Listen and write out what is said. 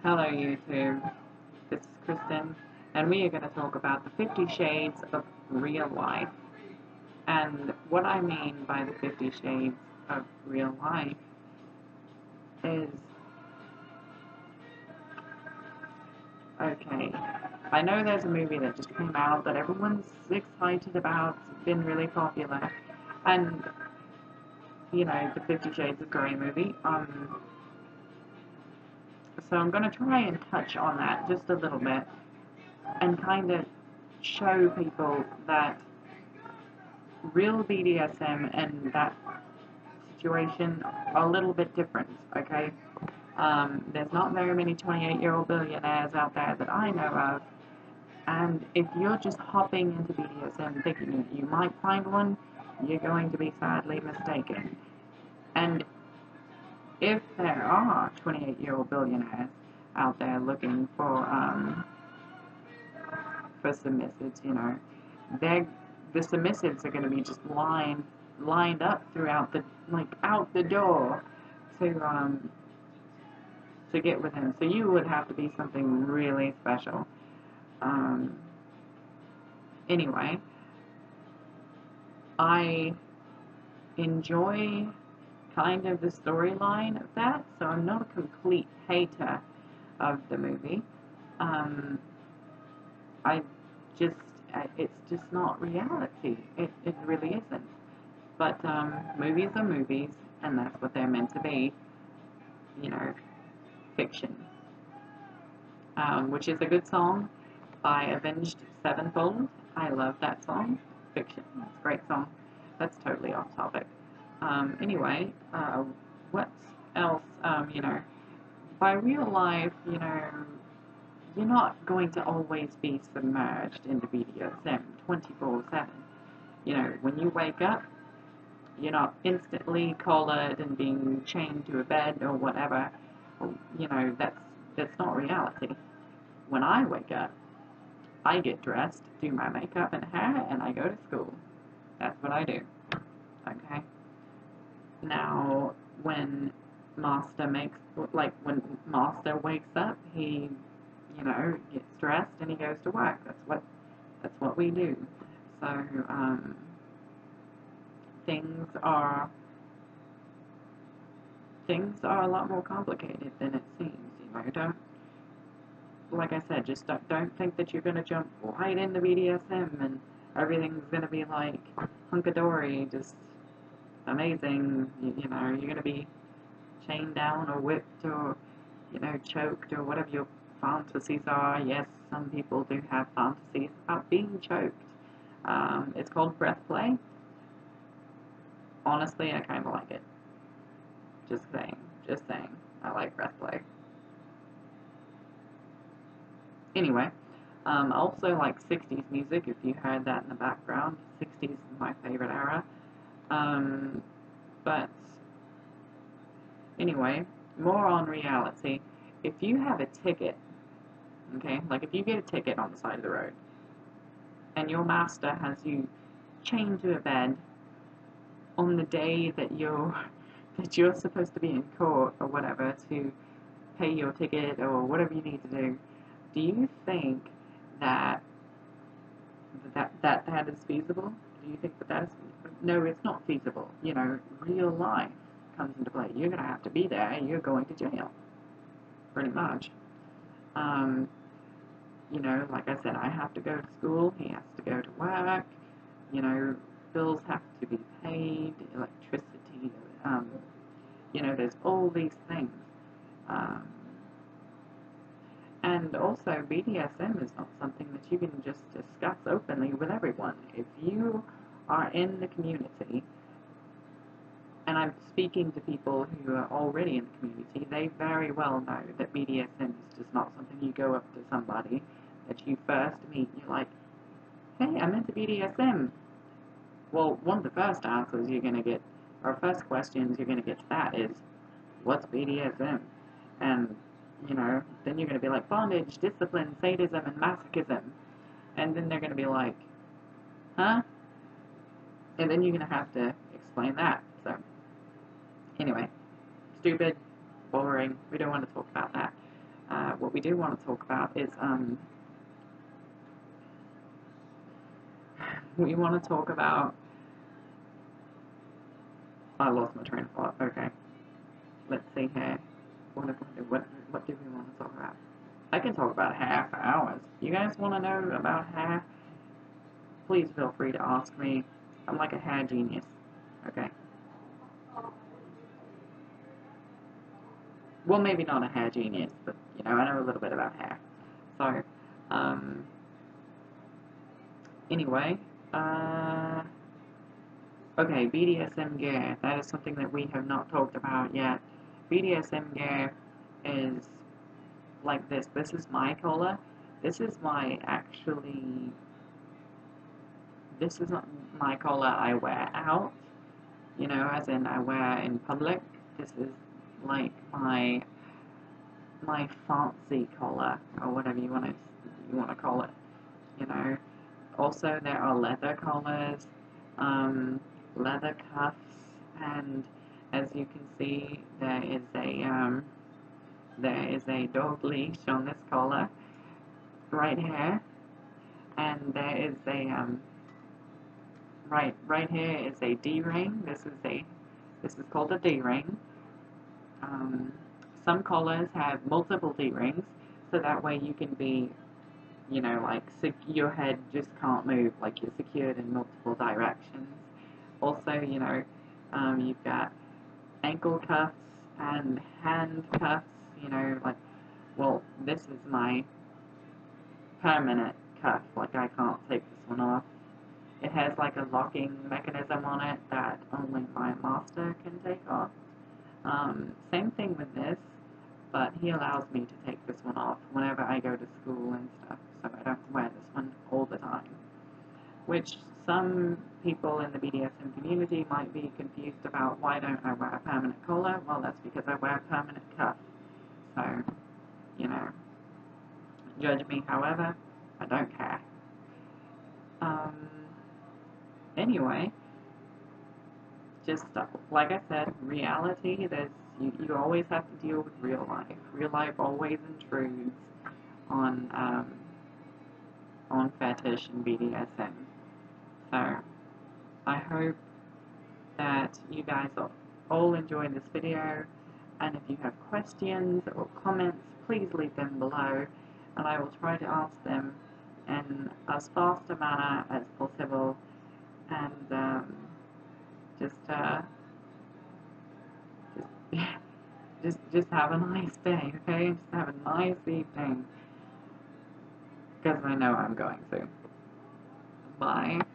Hello YouTube, this is Kristen, and we are going to talk about the 50 Shades of Real Life. And what I mean by the 50 Shades of Real Life is, okay, I know there's a movie that just came out that everyone's excited about, it's been really popular, and, you know, the 50 Shades of Grey movie, so I'm going to try and touch on that just a little bit, and kind of show people that real BDSM and that situation are a little bit different, okay? There's not very many 28-year-old billionaires out there that I know of, and if you're just hopping into BDSM thinking you might find one, you're going to be sadly mistaken. And if there are 28-year-old billionaires out there looking for submissives, you know, the submissives are going to be just lined up throughout the, like, out the door to get with him. So you would have to be something really special. Anyway, I enjoy kind of the storyline of that, so I'm not a complete hater of the movie. It's just not reality. It really isn't. But movies are movies, and that's what they're meant to be. You know, fiction. Which is a good song by Avenged Sevenfold. I love that song. Fiction. It's a great song. That's totally off topic. Anyway, what else? You know, by real life, you know, you're not going to always be submerged into BDSM 24/7. You know, when you wake up, you're not instantly collared and being chained to a bed or whatever. You know, that's not reality. When I wake up, I get dressed, do my makeup and hair, and I go to school. That's what I do. Okay? Now, when Master wakes up, he, you know, gets dressed and he goes to work. That's what we do. So, things are a lot more complicated than it seems. You know, like I said, just don't think that you're gonna jump right into BDSM and everything's gonna be like hunkadory, just amazing. You know, you're gonna be chained down or whipped or, you know, choked or whatever your fantasies are. Yes, some people do have fantasies about being choked. It's called breath play. Honestly, I kind of like it. Just saying. I like breath play. Anyway, I also like 60s music, if you heard that in the background. 60s is my favorite era. But anyway, more on reality. If you have a ticket, okay, like if you get a ticket on the side of the road, and your master has you chained to a bed on the day that you're supposed to be in court or whatever to pay your ticket or whatever you need to do you think that is feasible? Do you think that is feasible? No, it's not feasible. You know, real life comes into play. You're going to have to be there. You're going to jail, pretty much. You know, like I said, I have to go to school. He has to go to work. You know, bills have to be paid, electricity. You know, there's all these things. And also, BDSM is not something that you can just discuss openly with everyone. If you are in the community, and I'm speaking to people who are already in the community, they very well know that BDSM is just not something you go up to somebody that you first meet. You're like, hey, I'm into BDSM. Well, one of the first answers you're going to get, or first questions you're going to get to that is, what's BDSM? And, you know, then you're going to be like, bondage, discipline, sadism, and masochism. And then they're going to be like, huh? And then you're going to have to explain that. So, anyway, stupid, boring, we don't want to talk about that. we do want to talk about is we want to talk about. I lost my train of thought. Okay, let's see here. What do we want to talk about? I can talk about hair for hours. You guys want to know about hair? Please feel free to ask me. I'm like a hair genius. Okay. Well, maybe not a hair genius, but you know, I know a little bit about hair. So, anyway, okay, BDSM gear. That is something that we have not talked about yet. BDSM gear is like this. This is my collar. This is my this is not my collar I wear out, you know, as in I wear in public. This is like my fancy collar, or whatever you want to call it, you know. Also, there are leather collars, leather cuffs, and as you can see, there is a dog leash on this collar right here, and there is a right here is a D-ring. This is called a D-ring. Some collars have multiple D-rings, so that way you can be, you know, like your head just can't move, like you're secured in multiple directions. Also, you know, you've got ankle cuffs and hand cuffs, you know, like, well, this is my permanent cuff, like I can't take this one off. It has like a locking mechanism on it that only my master can take off. Same thing with this, but he allows me to take this one off whenever I go to school and stuff, so I don't wear this one all the time. Which some people in the BDSM community might be confused about, why don't I wear a permanent collar? Well, that's because I wear a permanent cuff. So, you know, judge me however, I don't care. Anyway, just like I said, reality, you always have to deal with real life. Real life always intrudes on fetish and BDSM. So I hope that you guys all enjoy this video, and if you have questions or comments, please leave them below, and I will try to answer them in as fast a manner as possible, and just just have a nice day, okay? Just have a nice evening, because I know I'm going to. Bye.